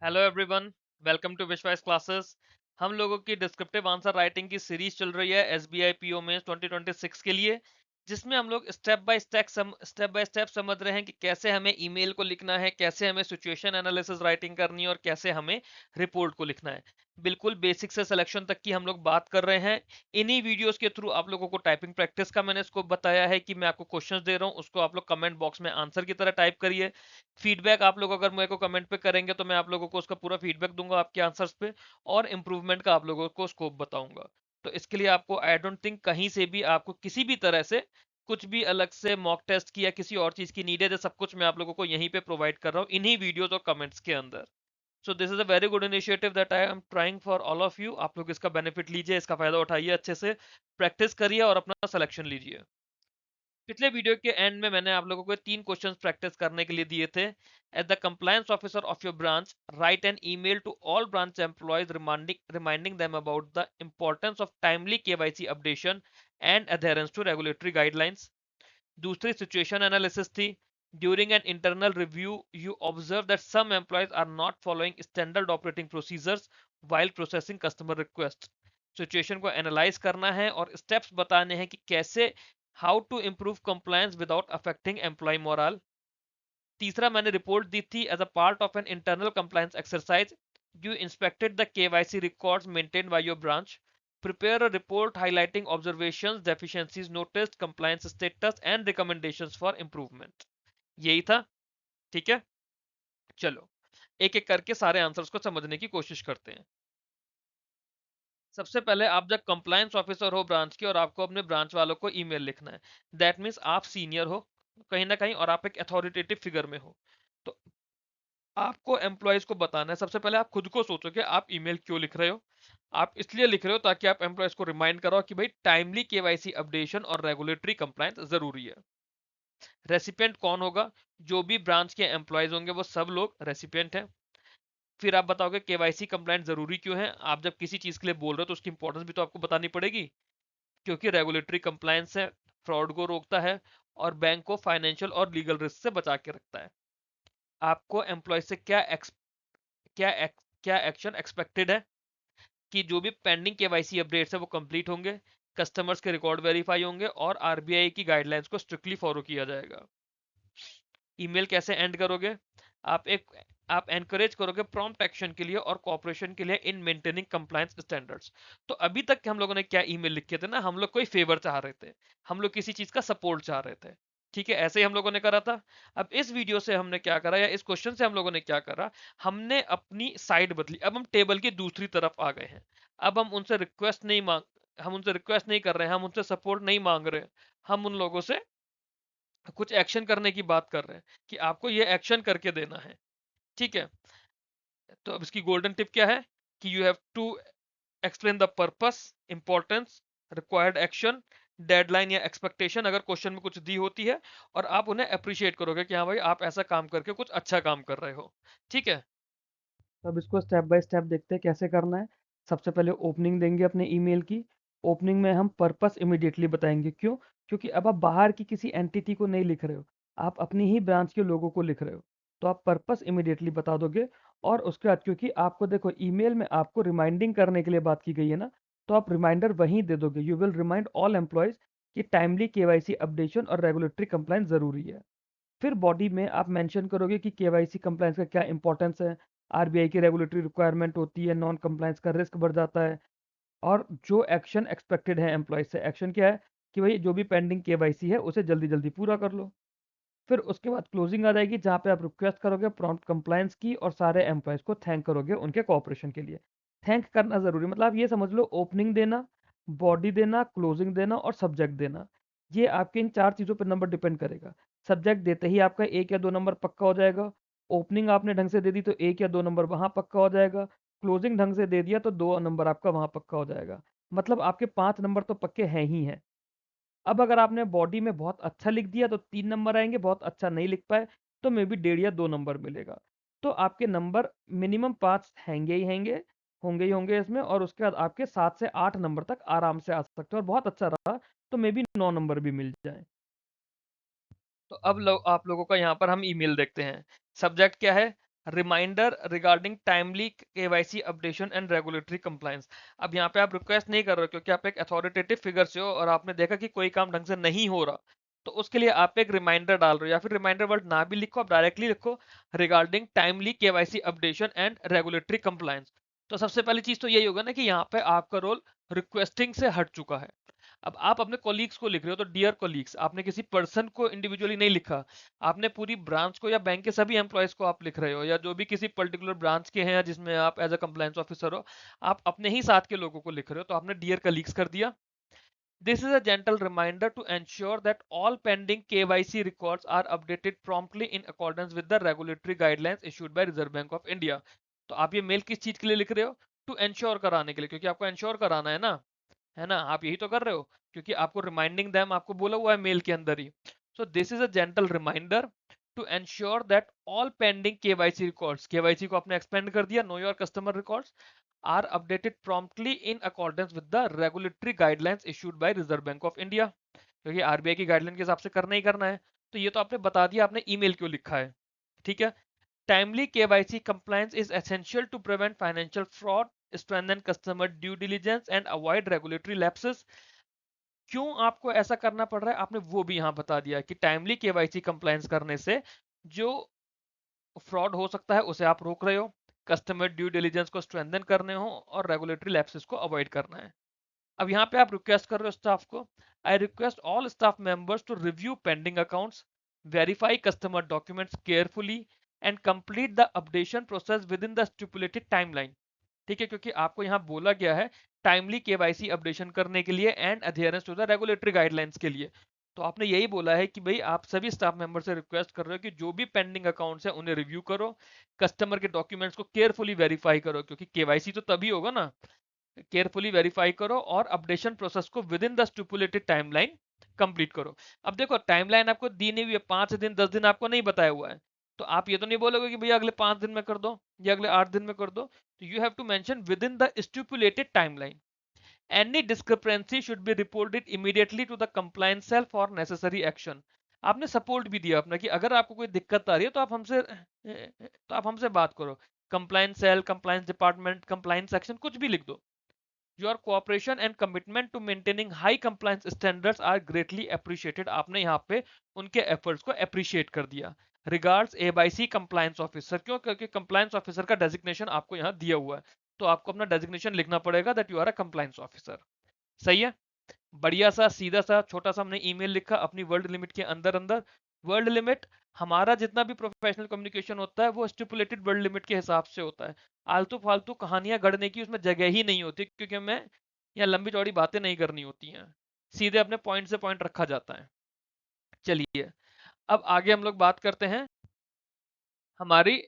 Hello everyone, welcome to विश्वास classes. हम लोगों की डिस्क्रिप्टिव आंसर राइटिंग की सीरीज चल रही है एसबीआई पीओ में 2026 के लिए, जिसमें हम लोग स्टेप बाय स्टेप समझ रहे हैं कि कैसे हमें ईमेल को लिखना है, कैसे हमें सिचुएशन एनालिसिस राइटिंग करनी है और कैसे हमें रिपोर्ट को लिखना है। बिल्कुल बेसिक से सिलेक्शन तक की हम लोग बात कर रहे हैं। इन्हीं वीडियोस के थ्रू आप लोगों को टाइपिंग प्रैक्टिस का मैंने इसको बताया है कि मैं आपको क्वेश्चंस दे रहा हूं, उसको आप लोग कमेंट बॉक्स में आंसर की तरह टाइप करिए। फीडबैक आप लोग अगर मेरे को कमेंट पे करेंगे तो मैं आप लोगों को उसका पूरा फीडबैक दूंगा आपके आंसर्स पे, और इम्प्रूवमेंट का आप लोगों को स्कोप बताऊंगा। तो इसके लिए आपको आई डोंट थिंक कहीं से भी आपको किसी भी तरह से कुछ भी अलग से मॉक टेस्ट की या किसी और चीज की नीड है। सब कुछ मैं आप लोगों को यहीं पे प्रोवाइड कर रहा हूँ इन्हीं वीडियोस और कमेंट्स के अंदर। सो this is a very good initiative that I am trying for all of you. आप लोग इसका बेनिफिट लीजिए, इसका फायदा उठाइए, अच्छे से प्रैक्टिस करिए और अपना सिलेक्शन लीजिए। पिछले वीडियो के एंड में मैंने आप लोगों को 3 क्वेश्चंस प्रैक्टिस करने के लिए दिए थे। At the compliance officer of your branch, write an email to all branch employees reminding them about the importance of timely KYC updation and adherence to regulatory guidelines. दूसरी सिचुएशन एनालिसिस थी। During an internal review you observe that some employees are not following standard operating procedures while processing customer request. Situation को analyse करना है और steps बताने हैं कि कैसे, how to improve compliance without affecting employee morale. तीसरा मैंने रिपोर्ट दी थी as a part of an internal compliance exercise. You inspected the KYC records maintained by your branch. Prepare a report highlighting observations, deficiencies noticed, compliance status and recommendations for improvement. यही था। ठीक है, चलो एक एक करके सारे आंसर्स को समझने की कोशिश करते हैं। सबसे पहले, आप जब कंप्लायंस ऑफिसर हो ब्रांच के और आपको अपने ब्रांच वालों को ईमेल लिखना है, दैट मीन्स आप सीनियर हो कहीं ना कहीं और आप एक अथॉरिटेटिव फिगर में हो। तो आपको एम्प्लॉयज को बताना है। सबसे पहले आप खुद को सोचो कि आप ईमेल क्यों लिख रहे हो। आप इसलिए लिख रहे हो ताकि आप एम्प्लॉयज को रिमाइंड करो कि भाई टाइमली केवाईसी अपडेशन और रेगुलेटरी कंप्लायंस जरूरी है। रेसिपिएंट कौन होगा? जो भी ब्रांच के एम्प्लॉयज होंगे वो सब लोग रेसिपिएंट हैं। फिर आप बताओगे केवाईसी कंप्लायंट जरूरी क्यों है। आप जब किसी चीज के लिए बोल रहे हो तो उसकी इंपॉर्टेंस भी तो आपको बतानी पड़ेगी, क्योंकि रेगुलेटरी कंप्लायंस है, फ्रॉड को रोकता है और बैंक को फाइनेंशियल और लीगल रिस्क से बचा के रखता है। आपको एम्प्लॉय से क्या क्या एक्शन एक्सपेक्टेड है कि जो भी पेंडिंग केवाईसी अपडेट्स है वो कंप्लीट होंगे, कस्टमर्स के रिकॉर्ड वेरीफाई होंगे और आरबीआई की गाइडलाइंस को स्ट्रिक्टली फॉलो किया जाएगा। ईमेल कैसे एंड करोगे? आप एक आप एनकरेज करोगे प्रॉम्प्ट एक्शन के लिए और कोऑपरेशन के लिए इन मेंटेनिंग कंप्लायंस स्टैंडर्ड्स। तो अभी तक हम लोगों ने क्या ईमेल लिखे थे ना, हम लोग कोई फेवर चाह रहे थे, हम लोग किसी चीज का सपोर्ट चाह रहे थे। ठीक है, ऐसे ही हम लोगों ने करा था। अब इस वीडियो से हमने क्या करा, या इस क्वेश्चन से हम लोगों ने क्या करा, हमने अपनी साइड बदली। अब हम टेबल की दूसरी तरफ आ गए हैं। अब हम उनसे रिक्वेस्ट नहीं कर रहे हैं, हम उनसे सपोर्ट नहीं मांग रहे हैं। हम उन लोगों से कुछ एक्शन करने की बात कर रहे हैं कि आपको ये एक्शन करके देना है। ठीक है, तो अब इसकी गोल्डन टिप क्या है कि you have to explain the purpose, importance, required action, deadline या एक्सपेक्टेशन अगर क्वेश्चन में कुछ दी होती है, और आप उन्हें अप्रिशिएट करोगे कि हाँ भाई आप ऐसा काम करके कुछ अच्छा काम कर रहे हो। ठीक है, तो अब इसको स्टेप बाय स्टेप देखते हैं कैसे करना है। सबसे पहले ओपनिंग देंगे अपने ईमेल की। ओपनिंग में हम पर्पस इमीडिएटली बताएंगे। क्यों? क्योंकि अब आप बाहर की किसी एंटिटी को नहीं लिख रहे हो, आप अपनी ही ब्रांच के लोगों को लिख रहे हो। तो आप पर्पस इमीडिएटली बता दोगे। और उसके बाद, क्योंकि आपको देखो ईमेल में आपको रिमाइंडिंग करने के लिए बात की गई है ना, तो आप रिमाइंडर वहीं दे दोगे। You will remind all employees कि टाइमली केवाईसी अपडेशन और रेगुलेटरी कंप्लायंस जरूरी है। फिर बॉडी में आप मेंशन करोगे कि केवाईसी कंप्लायंस का क्या इंपॉर्टेंस है, आरबीआई की रेगुलेटरी रिक्वायरमेंट होती है, नॉन कंप्लायंस का रिस्क बढ़ जाता है, और जो एक्शन एक्सपेक्टेड है एम्प्लॉय से। एक्शन क्या है कि भाई जो भी पेंडिंग केवाईसी है उसे जल्दी जल्दी पूरा कर लो। फिर उसके बाद क्लोजिंग आ जाएगी, जहाँ पे आप रिक्वेस्ट करोगे प्रॉम्प्ट कंप्लायंस की, और सारे एम्प्लॉयज को थैंक करोगे उनके कोऑपरेशन के लिए। थैंक करना जरूरी, मतलब आप ये समझ लो, ओपनिंग देना, बॉडी देना, क्लोजिंग देना और सब्जेक्ट देना। ये आपके इन 4 चीज़ों पर नंबर डिपेंड करेगा। सब्जेक्ट देते ही आपका 1 या 2 नंबर पक्का हो जाएगा। ओपनिंग आपने ढंग से दे दी तो 1 या 2 नंबर वहाँ पक्का हो जाएगा। क्लोजिंग ढंग से दे दिया तो 2 नंबर आपका वहाँ पक्का हो जाएगा। मतलब आपके 5 नंबर तो पक्के हैं ही हैं। अब अगर आपने बॉडी में बहुत अच्छा लिख दिया तो 3 नंबर आएंगे, बहुत अच्छा नहीं लिख पाए तो मे बी 1.5 या 2 नंबर मिलेगा। तो आपके नंबर मिनिमम 5 हैंगे ही हैंगे, होंगे ही होंगे इसमें, और उसके बाद आपके 7 से 8 नंबर तक आराम से आ सकते हैं, और बहुत अच्छा रहा तो मे बी 9 नंबर भी मिल जाए। तो अब आप लोगों का यहाँ पर हम ईमेल देखते हैं। सब्जेक्ट क्या है? Reminder regarding timely KYC updation and regulatory compliance. अब यहाँ पे आप रिक्वेस्ट नहीं कर रहे हो क्योंकि आप एक अथॉरिटेटिव फिगर से हो और आपने देखा कि कोई काम ढंग से नहीं हो रहा, तो उसके लिए आप एक रिमाइंडर डाल रहे हो, या फिर रिमाइंडर वर्ड ना भी लिखो, आप डायरेक्टली लिखो regarding timely KYC updation and regulatory compliance. तो सबसे पहली चीज तो यही होगा ना कि यहाँ पे आपका रोल रिक्वेस्टिंग से हट चुका है। अब आप अपने कोलीग्स को लिख रहे हो तो डियर कोलीग्स, आपने किसी पर्सन को इंडिविजुअली नहीं लिखा, आपने पूरी ब्रांच को या बैंक के सभी एम्प्लॉयज को आप लिख रहे हो, या जो भी किसी पर्टिकुलर ब्रांच के हैं जिसमें आप एज अ कंप्लायंस ऑफिसर हो, आप अपने ही साथ के लोगों को लिख रहे हो, तो आपने डियर कलीग्स कर दिया। This is a gentle reminder to ensure that all pending KYC records are updated promptly in accordance with the regulatory guidelines issued by Reserve Bank of India। तो आप ये मेल किस चीज के लिए लिख रहे हो? टू एंश्योर कराने के लिए, क्योंकि आपको एंश्योर कराना है ना, आप यही तो कर रहे हो, क्योंकि आपको रिमाइंडिंग दैम आपको बोला हुआ है मेल के अंदर ही। So this is a gentle reminder to ensure that all pending KYC records, KYC को आपने एक्सपेंड कर दिया, know your customer records, are updated promptly in accordance with the regulatory guidelines issued by Reserve Bank of India. क्योंकि RBI की guideline के हिसाब से करना ही करना है। तो ये तो आपने बता दिया, आपने ईमेल क्यों लिखा है, ठीक है। Timely KYC compliance is essential to prevent financial fraud, strengthen customer due diligence and avoid regulatory lapses। क्यों आपको ऐसा करना पड़ रहा है, आपने वो भी यहां बता दिया कि टाइमली केवाईसी कंप्लायंस करने से जो फ्रॉड हो सकता है उसे आप रोक रहे हो, कस्टमर ड्यू डिलीजेंस को स्ट्रेंथन करने हो और रेगुलेटरी लैप्सेस को अवॉइड करना है। अब यहाँ पे आप रिक्वेस्ट कर रहे हो स्टाफ को, I request all staff members to review pending accounts, verify customer documents carefully and complete the updation process within the stipulated timeline. ठीक है, क्योंकि आपको यहाँ बोला गया है टाइमली केवाईसी अपडेशन करने के लिए and adherence to the regulatory guidelines के लिए। तो आपने यही बोला है कि भाई आप सभी स्टाफ मेंबर से रिक्वेस्ट कर रहे हो कि जो भी पेंडिंग अकाउंट्स है उन्हें रिव्यू करो, कस्टमर के डॉक्यूमेंट्स को केयरफुली वेरीफाई करो, क्योंकि केवाईसी तो तभी होगा ना, केयरफुली वेरीफाई करो और अपडेशन प्रोसेस को with in the stipulated timeline complete करो। अब देखो टाइमलाइन आपको दी नहीं हुई है, 5 दिन 10 दिन आपको नहीं बताया हुआ है, तो आप ये तो नहीं बोलोगे कि भैया अगले 5 दिन में कर दो या अगले 8 दिन में कर दो। तो you have to mention within the stipulated timeline. Any discrepancy should be reported immediately to the compliance cell for necessary action. आपने सपोर्ट भी दिया अपना कि अगर आपको कोई दिक्कत आ रही है तो आप हमसे बात करो, compliance cell, compliance department, compliance section, कुछ भी लिख दो। Your cooperation and commitment to maintaining high compliance standards are greatly appreciated. आपने यहाँ पे उनके एफर्ट्स को अप्रिशिएट कर दिया। Regards A B C compliance officer, क्यों? क्योंकि कंप्लायंस ऑफिसर का डेजिग्नेशन आपको यहाँ दिया हुआ है, तो आपको अपना डेजिग्नेशन लिखना पड़ेगा that you are a compliance officer. सही है, बढ़िया सा सीधा सा छोटा सा हमने ईमेल लिखा अपनी वर्ल्ड लिमिट के अंदर अंदर। वर्ल्ड लिमिट, हमारा जितना भी प्रोफेशनल कम्युनिकेशन होता है वो स्टिपुलेटेड वर्ल्ड लिमिट के हिसाब से होता है। आलतू फालतू कहानियां गढ़ने की उसमें जगह ही नहीं होती, क्योंकि हमें यहाँ लंबी चौड़ी बातें नहीं करनी होती हैं, सीधे अपने पॉइंट से पॉइंट रखा जाता है। चलिए, अब आगे हम लोग बात करते हैं हमारी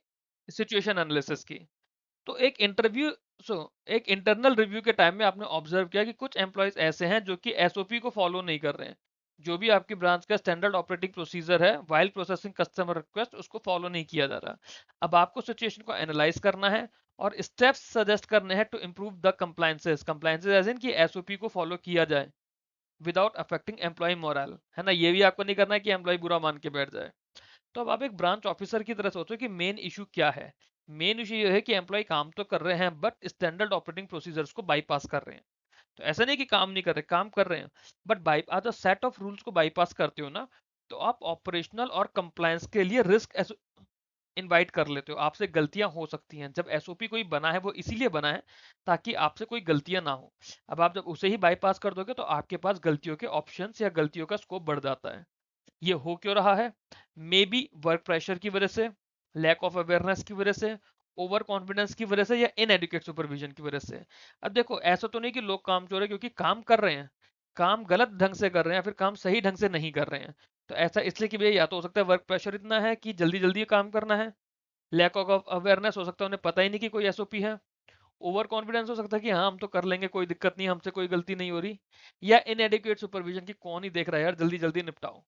सिचुएशन एनालिसिस की। तो एक इंटरनल रिव्यू के टाइम में आपने ऑब्जर्व किया कि कुछ एम्प्लॉयज ऐसे हैं जो कि एसओपी को फॉलो नहीं कर रहे हैं। जो भी आपकी ब्रांच का स्टैंडर्ड ऑपरेटिंग प्रोसीजर है व्हाइल प्रोसेसिंग कस्टमर रिक्वेस्ट, उसको फॉलो नहीं किया जा रहा। अब आपको सिचुएशन को एनालाइज करना है और स्टेप्स सजेस्ट करने हैं to improve the compliances. Compliances as in कि एसओपी को फॉलो किया जाए विदाउट अफेक्टिंग एम्प्लॉय मोरल, है ना। ये भी आपको नहीं करना है कि एम्प्लॉय बुरा मान के बैठ जाए। तो अब आप एक ब्रांच ऑफिसर की तरह सोचो कि मेन इशू क्या है। मेन इशू ये है कि एम्प्लॉय काम तो कर रहे हैं बट स्टैंडर्ड ऑपरेटिंग प्रोसीजर्स को बाईपास कर रहे हैं। तो ऐसा नहीं कि काम नहीं कर रहे, काम कर रहे हैं, बट बाई आज सेट ऑफ रूल्स को बाईपास करते हो ना, तो आप ऑपरेशनल और कंप्लायंस के लिए रिस्क इनवाइट कर लेते हो। आपसे गलतियां हो सकती हैं। जब एसओपी कोई बना है वो इसीलिए बना है ताकि आपसे कोई गलतियां ना हो। अब आप जब उसे ही बाईपास कर दोगे तो आपके पास गलतियों के ऑप्शंस या गलतियों का स्कोप बढ़ जाता है। ये हो क्यों रहा है? मे बी वर्क प्रेशर की वजह से, लैक ऑफ अवेयरनेस की वजह से, ओवर कॉन्फिडेंस की वजह से, या इनएडुकेट सुपरविजन की वजह से। अब देखो ऐसा तो नहीं कि लोग काम चोर है, क्योंकि काम कर रहे हैं, काम गलत ढंग से कर रहे हैं या फिर काम सही ढंग से नहीं कर रहे हैं। तो ऐसा इसलिए कि भैया या तो हो सकता है वर्क प्रेशर इतना है कि जल्दी जल्दी काम करना है, लैक ऑफ अवेयरनेस हो सकता है उन्हें पता ही नहीं कि कोई एसओपी है, ओवर कॉन्फिडेंस हो सकता है कि हाँ हम तो कर लेंगे कोई दिक्कत नहीं, हमसे कोई गलती नहीं हो रही, या इनएडिक्वेट सुपरविजन की कौन ही देख रहा है यार, जल्दी जल्दी निपटाओ।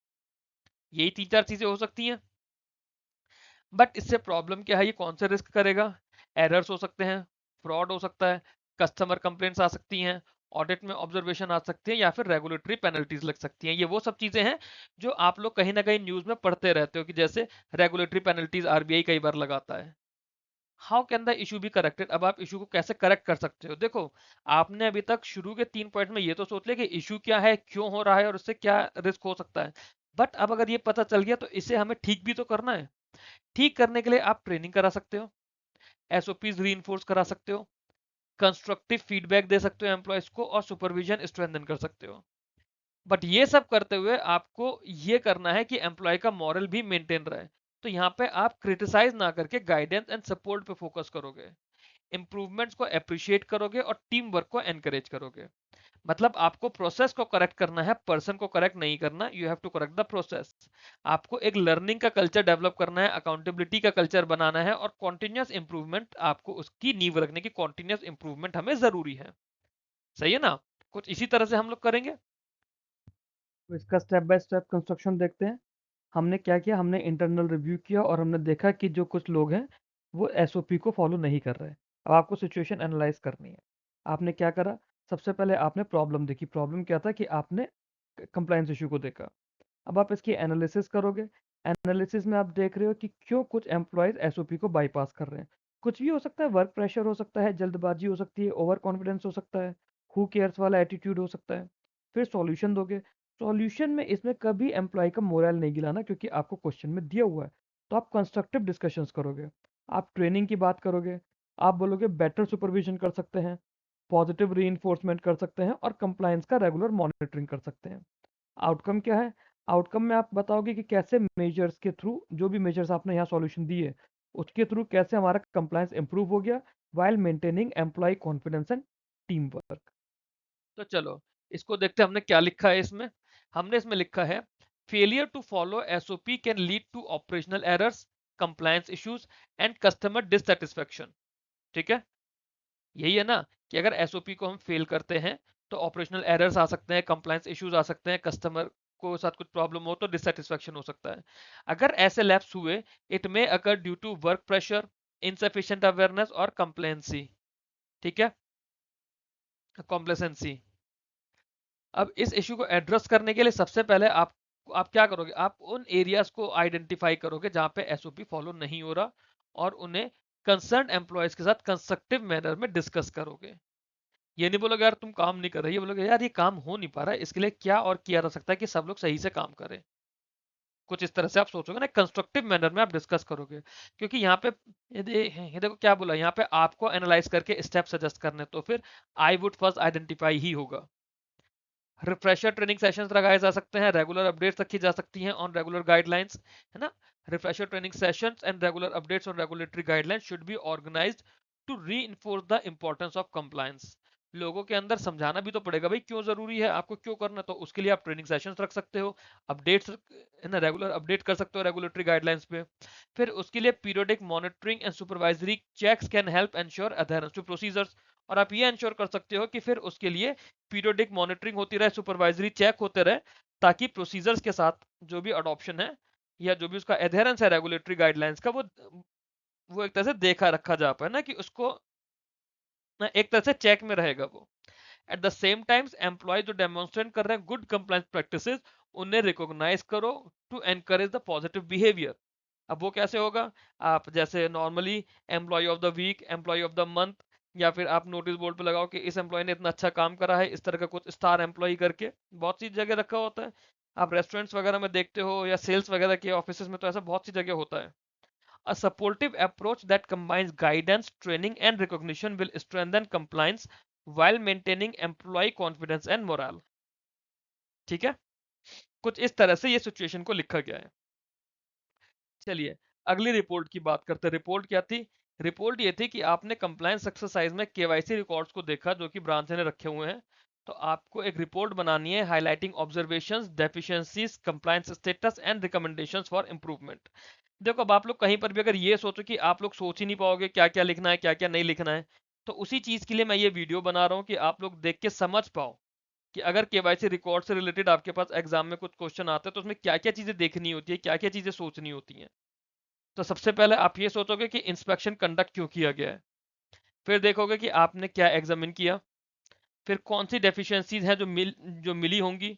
यही 3-4 चीजें हो सकती हैं। बट इससे प्रॉब्लम क्या है, ये कौन से रिस्क करेगा? एरर्स हो सकते हैं, फ्रॉड हो सकता है, कस्टमर कंप्लेंट्स आ सकती हैं, ऑडिट में ऑब्जर्वेशन आ सकती है, या फिर रेगुलेटरी पेनल्टीज लग सकती हैं। ये वो सब चीजें हैं जो आप लोग कहीं ना कहीं न्यूज में पढ़ते रहते हो कि जैसे रेगुलेटरी पेनल्टीज आरबीआई कई बार लगाता है। How can the issue be corrected? अब आप इशू को कैसे करेक्ट कर सकते हो? देखो, आपने अभी तक शुरू के 3 पॉइंट में ये तो सोच लिया कि इशू क्या है, क्यों हो रहा है और उससे क्या रिस्क हो सकता है। बट अब अगर ये पता चल गया तो इसे हमें ठीक भी तो करना है। ठीक करने के लिए आप ट्रेनिंग करा सकते हो, एसओपीज रीइंफोर्स करा सकते हो, कंस्ट्रक्टिव फीडबैक दे सकते हो एम्प्लॉयज को, और सुपरविजन स्ट्रेंथन कर सकते हो। बट ये सब करते हुए आपको ये करना है कि एम्प्लॉय का मॉरल भी मेंटेन रहे। तो यहाँ पे आप क्रिटिसाइज ना करके गाइडेंस एंड सपोर्ट पे फोकस करोगे, इंप्रूवमेंट्स को अप्रिशिएट करोगे और टीम वर्क को एनकरेज करोगे। मतलब आपको प्रोसेस को करेक्ट करना है, पर्सन को करेक्ट नहीं करना। You have to correct the process. आपको एक लर्निंग का कल्चर डेवलप करना है, अकाउंटेबिलिटी का कल्चर बनाना है, और कॉन्टिन्यूस इंप्रूवमेंट आपको उसकी नींव रखने की कॉन्टिन्यूस इंप्रूवमेंट हमें जरूरी है। सही है ना? कुछ इसी तरह से हम लोग करेंगे। तो इसका स्टेप बाय स्टेप कंस्ट्रक्शन देखते हैं। हमने क्या किया, हमने इंटरनल रिव्यू किया और हमने देखा कि जो कुछ लोग हैं वो एसओपी को फॉलो नहीं कर रहे। अब आपको सिचुएशन एनालाइज करनी है। आपने क्या करा, सबसे पहले आपने प्रॉब्लम देखी। प्रॉब्लम क्या था कि आपने कंप्लायंस इशू को देखा। अब आप इसकी एनालिसिस करोगे। एनालिसिस में आप देख रहे हो कि क्यों कुछ एम्प्लॉयज एसओपी को बाईपास कर रहे हैं। कुछ भी हो सकता है, वर्क प्रेशर हो सकता है, जल्दबाजी हो सकती है, ओवर कॉन्फिडेंस हो सकता है, हु केयर्स वाला एटीट्यूड हो सकता है। फिर सॉल्यूशन दोगे। सॉल्यूशन में इसमें कभी एम्प्लॉय का मोरल नहीं गिराना, क्योंकि आपको क्वेश्चन में दिया हुआ है। तो आप कंस्ट्रक्टिव डिस्कशंस करोगे, आप ट्रेनिंग की बात करोगे, आप बोलोगे बेटर सुपरविजन कर सकते हैं, पॉजिटिव री कर सकते हैं और कंप्लायंस का रेगुलर मॉनिटरिंग कर सकते हैं। आउटकम क्या है? आउटकम में आप बताओगे कि कैसे मेजर्स के थ्रू, जो भी मेजर्स आपने यहाँ सॉल्यूशन दिए, उसके थ्रू कैसे हमारा कंप्लायंस इंप्रूव हो गया while maintaining employee confidence and teamwork. तो चलो इसको देखते हैं हमने क्या लिखा है इसमें। हमने इसमें लिखा है, failure to follow SOP can lead to operational errors, compliance issues and customer dissatisfaction. ठीक है, यही है ना? कि अगर एसओपी को हम फेल करते हैं तो ऑपरेशनल एरर्स आ सकते हैं, कंप्लायंस इश्यूज आ सकते हैं, कस्टमर को साथ कुछ प्रॉब्लम हो तो डिससेटिस्फेक्शन हो सकता है। अगर ऐसे लैप्स हुए, it may occur due to work pressure, insufficient awareness और कंप्लेंसी। ठीक है, कॉम्प्लेसेंसी। अब इस इश्यू को एड्रेस करने के लिए सबसे पहले आप क्या करोगे, आप उन एरियाज को आइडेंटिफाई करोगे जहां पे एसओपी फॉलो नहीं हो रहा, और उन्हें कंसर्न एम्प्लॉयज के साथ कंस्ट्रक्टिव मैनर में डिस्कस करोगे। ये नहीं बोलोगे यार तुम काम नहीं कर रहे, ये बोलोगे यार ये काम हो नहीं पा रहा है, इसके लिए क्या और किया जा सकता है कि सब लोग सही से काम करें। कुछ इस तरह से आप सोचोगे ना, कंस्ट्रक्टिव मैनर में आप डिस्कस करोगे। क्योंकि यहाँ पे ये देखो क्या बोला, यहाँ पे आपको एनालाइज करके स्टेप सजेस्ट करने, तो फिर आई वुड फर्स्ट आइडेंटिफाई ही होगा। रिफ्रेशर ट्रेनिंग सेशंस लगाए जा सकते हैं, रेगुलर अपडेट्स रखी जा सकती हैं ऑन रेगुलर गाइडलाइंस, है ना? Refresher training sessions and regular updates on regulatory guidelines should be organised to reinforce the importance of compliance. लोगों के अंदर समझाना भी तो पड़ेगा भाई क्यों जरूरी है, आपको क्यों करना, तो उसके लिए आप ट्रेनिंग सेशंस रख सकते हो, अपडेट्स, है ना, रेगुलर अपडेट कर सकते हो रेगुलेटरी गाइडलाइंस पे। फिर उसके लिए periodic monitoring and supervisory checks can help ensure adherence to procedures. और आप ये एंश्योर कर सकते हो कि फिर उसके लिए पीरियोडिक मॉनिटरिंग होती रहे, सुपरवाइजरी चेक होते रहे, ताकि प्रोसीजर्स के साथ जो भी अडॉप्शन है या जो भी उसका एडहेरेंस है रेगुलेटरी गाइडलाइंस का, वो एक तरह से देखा रखा जा पाए ना, कि उसको ना एक तरह से चेक में रहेगा वो। At the same times employee जो डेमोन्स्ट्रेट कर रहे हैं गुड कंप्लायंस प्रैक्टिसेस, उन्हें रिकॉग्नाइज करो to encourage the positive behaviour. अब वो कैसे होगा? आप जैसे normally employee of the week, employee of the month, या फिर आप नोटिस बोर्ड पे लगाओ कि इस एम्प्लॉय ने इतना अच्छा काम करा है, इस तरह का कुछ स्टार एम्प्लॉय करके बहुत सी जगह रखा होता है। आप रेस्टोरेंट्स वगैरह में देखते हो या सेल्स वगैरह के ऑफिस में, तो ऐसा बहुत सी जगह होता है। A supportive approach that combines guidance, training, and recognition will strengthen compliance while maintaining employee confidence and morale. ठीक है, कुछ इस तरह से ये सिचुएशन को लिखा गया है। चलिए अगली रिपोर्ट की बात करते हैं। रिपोर्ट क्या थी? रिपोर्ट ये थी कि आपने कंप्लायंस एक्सरसाइज में केवाईसी रिकॉर्ड्स को देखा जो कि ब्रांच ने रखे हुए हैं। तो आपको एक रिपोर्ट बनानी है highlighting observations, deficiencies, compliance status and recommendations for improvement. देखो अब आप लोग कहीं पर भी अगर ये सोचो कि आप लोग सोच ही नहीं पाओगे क्या क्या लिखना है क्या क्या नहीं लिखना है, तो उसी चीज के लिए मैं ये वीडियो बना रहा हूँ कि आप लोग देख के समझ पाओ कि अगर केवाईसी रिकॉर्ड से रिलेटेड आपके पास एग्जाम में कुछ क्वेश्चन आते हैं तो उसमें क्या क्या चीजें देखनी होती है, क्या क्या चीजें सोचनी होती हैं। तो सबसे पहले आप ये सोचोगे कि इंस्पेक्शन कंडक्ट क्यों किया गया है। फिर देखोगे कि आपने क्या एग्जामिन किया। फिर कौन सी डेफिशिएंसीज हैं जो मिली होंगी।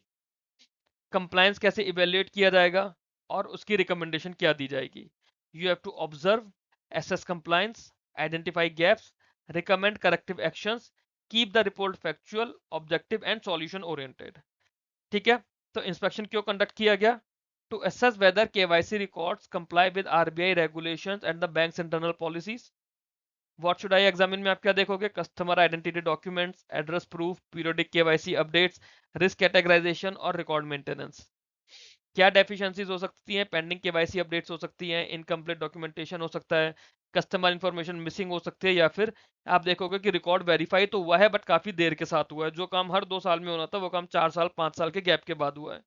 कंप्लायंस कैसे इवेल्युएट किया जाएगा और उसकी रिकमेंडेशन क्या दी जाएगी। You have to observe, assess compliance, identify gaps, recommend corrective actions, keep the report factual, objective and solution oriented। ठीक है, तो इंस्पेक्शन क्यों कंडक्ट किया गया? To assess whether KYC records comply with RBI regulations and the bank's internal policies. What should I examine में आप क्या देखोगे? Customer identity documents, address proof, periodic KYC updates, risk categorisation और रिकॉर्ड मेंटेनेंस। क्या deficiencies हो सकती हैं? Pending KYC updates हो सकती हैं, इनकम्प्लीट डॉक्यूमेंटेशन हो सकता है, कस्टमर इंफॉर्मेशन मिसिंग हो सकती है, या फिर आप देखोगे कि रिकॉर्ड वेरीफाई तो हुआ है बट काफी देर के साथ हुआ है, जो काम हर 2 साल में होना था वो काम 4 साल 5 साल के गैप के बाद हुआ है।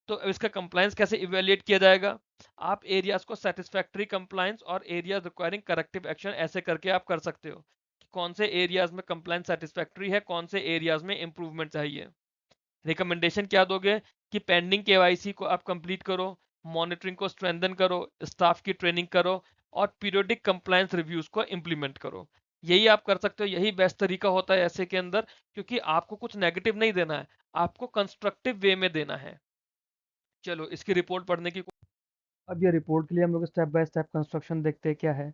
तो इसका कंप्लायंस कैसे इवेल्युएट किया जाएगा? आप एरियाज को सेटिस्फैक्टरी कंप्लायंस और एरियाज रिक्वायरिंग करेक्टिव एक्शन ऐसे करके आप कर सकते हो कि कौन से एरियाज में कंप्लायंस सेटिस्फैक्टरी है, कौन से एरियाज में इंप्रूवमेंट चाहिए। रिकमेंडेशन क्या दोगे? कि पेंडिंग केवाईसी को आप कंप्लीट करो, मॉनिटरिंग को स्ट्रेंथन करो, स्टाफ की ट्रेनिंग करो और पीरियोडिक कंप्लायंस रिव्यूज को इंप्लीमेंट करो। यही आप कर सकते हो, यही बेस्ट तरीका होता है ऐसे के अंदर, क्योंकि आपको कुछ नेगेटिव नहीं देना है, आपको कंस्ट्रक्टिव वे में देना है। चलो इसकी रिपोर्ट पढ़ने की। अब ये रिपोर्ट के लिए हम लोग स्टेप बाय स्टेप कंस्ट्रक्शन देखते हैं क्या है।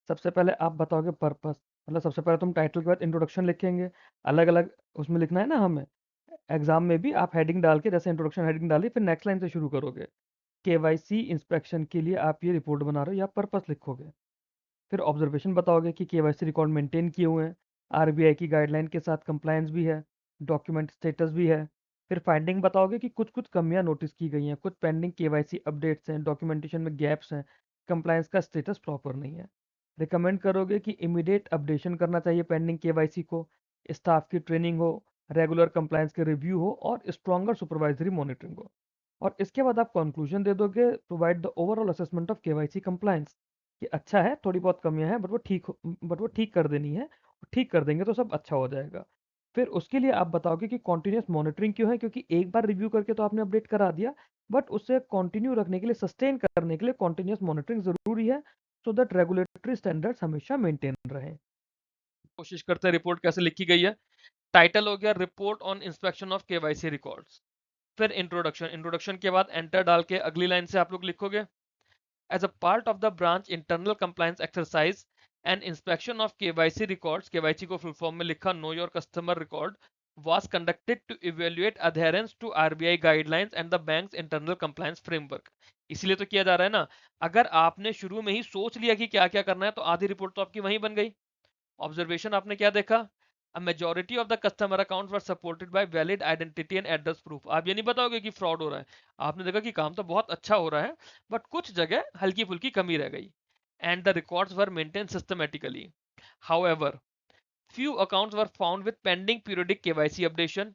सबसे पहले आप बताओगे पर्पस, मतलब सबसे पहले तुम टाइटल के बाद इंट्रोडक्शन लिखेंगे, अलग अलग उसमें लिखना है ना हमें। एग्जाम में भी आप हेडिंग डाल के, जैसे इंट्रोडक्शन हेडिंग डाली फिर नेक्स्ट लाइन से शुरू करोगे। केवाईसी इंस्पेक्शन के लिए आप ये रिपोर्ट बना रहे हो या पर्पस लिखोगे। फिर ऑब्जर्वेशन बताओगे कि केवाईसी रिकॉर्ड मेंटेन किए हुए हैं, आरबीआई की गाइडलाइन के साथ कंप्लायंस भी है, डॉक्यूमेंट स्टेटस भी है। फिर फाइंडिंग बताओगे कि कुछ कुछ कमियां नोटिस की गई हैं, कुछ पेंडिंग केवाईसी अपडेट्स हैं, डॉक्यूमेंटेशन में गैप्स हैं, कंप्लायंस का स्टेटस प्रॉपर नहीं है। रिकमेंड करोगे कि इमीडिएट अपडेशन करना चाहिए पेंडिंग केवाईसी को, स्टाफ की ट्रेनिंग हो, रेगुलर कंप्लायंस के रिव्यू हो और स्ट्रॉन्गर सुपरवाइजरी मॉनिटरिंग हो। और इसके बाद आप कंक्लूजन दे दोगे, provide the overall assessment of KYC compliance, कि अच्छा है, थोड़ी बहुत कमियां हैं बट वो ठीक कर देनी है, ठीक कर देंगे तो सब अच्छा हो जाएगा। फिर उसके लिए आप बताओगे कि कॉन्टिन्यूस मॉनिटरिंग क्यों है, क्योंकि एक बार रिव्यू करके तो आपने अपडेट करा दिया, बट उसे कंटिन्यू रखने के लिए, सस्टेन करने के लिए कॉन्टिन्यूस मॉनिटरिंग जरूरी है, सो दैट रेगुलेटरी स्टैंडर्ड्स हमेशा मेंटेन रहें। कोशिश करते हैं रिपोर्ट कैसे लिखी गई है। टाइटल हो गया report on inspection of KYC records. फिर इंट्रोडक्शन, इंट्रोडक्शन के बाद एंटर डाल के अगली लाइन से आप लोग लिखोगे, as a part of the branch internal compliance exercise and inspection of KYC records, KYC को फुल फॉर्म में लिखा know your customer record, was conducted to evaluate adherence to RBI guidelines and the bank's internal compliance framework। इसलिए तो किया जा रहा है ना। अगर आपने शुरू में ही सोच लिया कि क्या क्या करना है तो आधी रिपोर्ट तो आपकी वहीं बन गई। ऑब्जर्वेशन आपने क्या देखा? A majority of the customer account were supported by valid identity and address proof. आप ये नहीं बताओगे कि फ्रॉड हो रहा है, आपने देखा कि काम तो बहुत अच्छा हो रहा है बट कुछ जगह हल्की फुल्की कमी रह गई। And the records were maintain systematically. However few accounts were found with pending periodic KYC updation,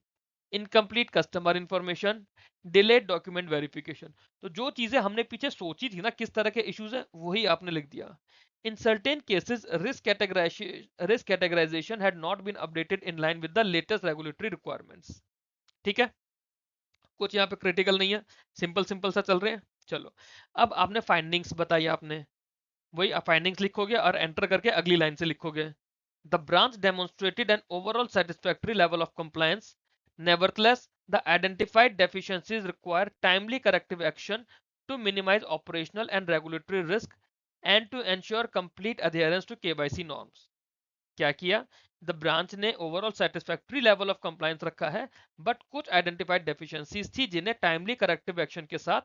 incomplete customer information, delayed document verification. तो जो चीजें हमने पीछे सोची थी ना किस तरह के इश्यूज हैं, वही आपने लिख दिया। In certain cases risk categorisation had not been updated in line with the latest regulatory requirements. ठीक है, कुछ यहाँ पे क्रिटिकल नहीं है, सिंपल सिंपल सा चल रहे हैं। चलो अब आपने फाइंडिंग्स बताई, आपने वही फाइंडिंग्स लिखोगे और एंटर करके अगली लाइन से लिखोगे, the branch demonstrated an overall satisfactory level of compliance. Nevertheless, the identified deficiencies require timely corrective action to minimize operational and regulatory risk and to ensure complete adherence to KYC norms। क्या किया? The branch ने overall satisfactory level of compliance रखा है, but कुछ identified deficiencies थी जिन्हें timely corrective action के साथ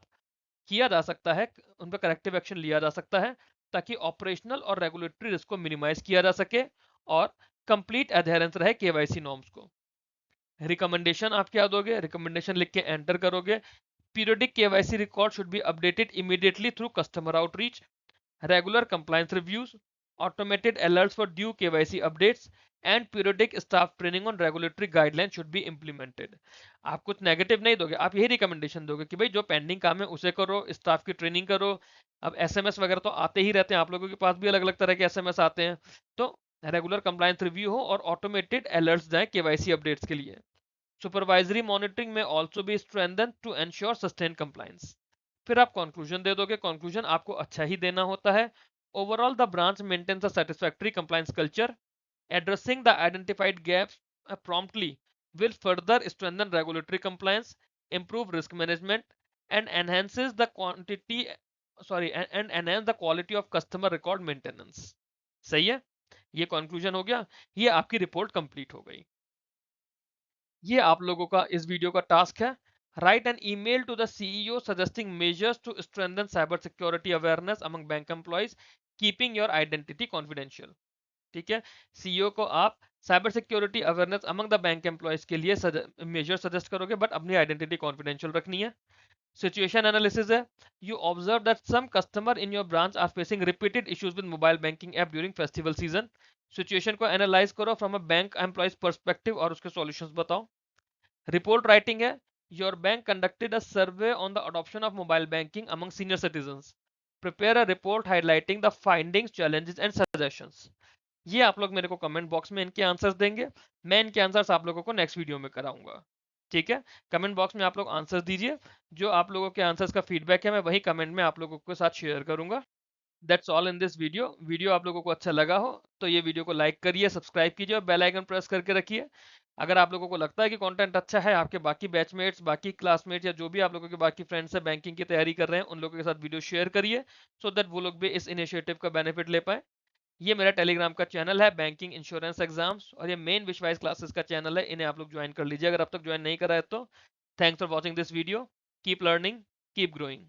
किया जा सकता है, उन पर करेक्टिव एक्शन लिया जा सकता है, ताकि ऑपरेशनल और रेगुलेटरी रिस्क को मिनिमाइज किया जा सके और कंप्लीट एडहेरेंस रहे केवाईसी नॉर्म्स को। रिकमेंडेशन आप क्या दोगे? रिकमेंडेशन लिख के एंटर करोगे, periodic KYC record should be updated immediately through customer outreach, regular compliance reviews, automated alerts for due KYC updates, and periodic staff training on regulatory guidelines should be implemented। आप कुछ negative नहीं दोगे, आप यही recommendation दोगे कि भाई जो पेंडिंग काम है उसे करो, स्टाफ की ट्रेनिंग करो। अब एसएमएस वगैरह तो आते ही रहते हैं, आप लोगों के पास भी अलग अलग तरह के एसएमएस आते हैं, तो रेगुलर कंप्लायंस रिव्यू हो और ऑटोमेटेड अलर्ट्स जाए केवाईसी अपडेट्स के लिए। सुपरवाइजरी मॉनिटरिंग में also be strengthen to ensure sustain compliance. फिर आप कंक्लूजन दे दोगे, कंक्लूजन आपको अच्छा ही देना होता है। Overall the branch maintains a satisfactory compliance culture, addressing the identified gaps promptly will further strengthen regulatory compliance, improve risk management, and enhances the quantity, and enhance the quality of customer record maintenance। सही है, ये conclusion हो गया, ये आपकी report complete हो गई। ये आप लोगों का इस वीडियो का टास्क है। Write an email to the CEO suggesting measures to strengthen cyber security awareness among bank employees keeping your identity confidential. ठीक है, सीईओ को आप cyber security awareness among the bank employees के लिए मेजर सजेस्ट करोगे, but अपनी identity confidential रखनी है। सिचुएशन एनालिसिस है, you observe that some customer in your branch are facing repeated issues with mobile banking app during festival season. Situation को analyse करो from a bank employees perspective और उसके solutions बताओ। Report writing है, your bank conducted a survey on the adoption of mobile banking among senior citizens. Prepare a report highlighting the findings, challenges and suggestions. ये आप लोग मेरे को comment box में इनके आंसर्स देंगे, मैं इनके आंसर्स आप लोगों को नेक्स्ट वीडियो में कराऊंगा। ठीक है, कमेंट बॉक्स में आप लोग आंसर्स दीजिए, जो आप लोगों के आंसर्स का फीडबैक है मैं वही कमेंट में आप लोगों के साथ शेयर करूंगा। That's all in this video. Video आप लोगों को अच्छा लगा हो तो ये वीडियो को लाइक करिए, सब्सक्राइब कीजिए और बेल आइकन प्रेस करके रखिए। अगर आप लोगों को लगता है कि कंटेंट अच्छा है, आपके बाकी बैचमेट्स, बाकी क्लासमेट्स या जो भी आप लोगों के बाकी फ्रेंड्स है बैंकिंग की तैयारी कर रहे हैं, उन लोगों के साथ वीडियो शेयर करिए, सो दैट वो लोग भी इस इनिशिएटिव का बेनिफिट ले पाए। ये मेरा टेलीग्राम का चैनल है बैंकिंग इंश्योरेंस एग्जाम्स, और ये मेन विश्वास क्लासेस का चैनल है, इन्हें आप लोग ज्वाइन कर लीजिए अगर अब तक ज्वाइन नहीं करा है तो। Thanks for watching this video, keep learning, keep growing.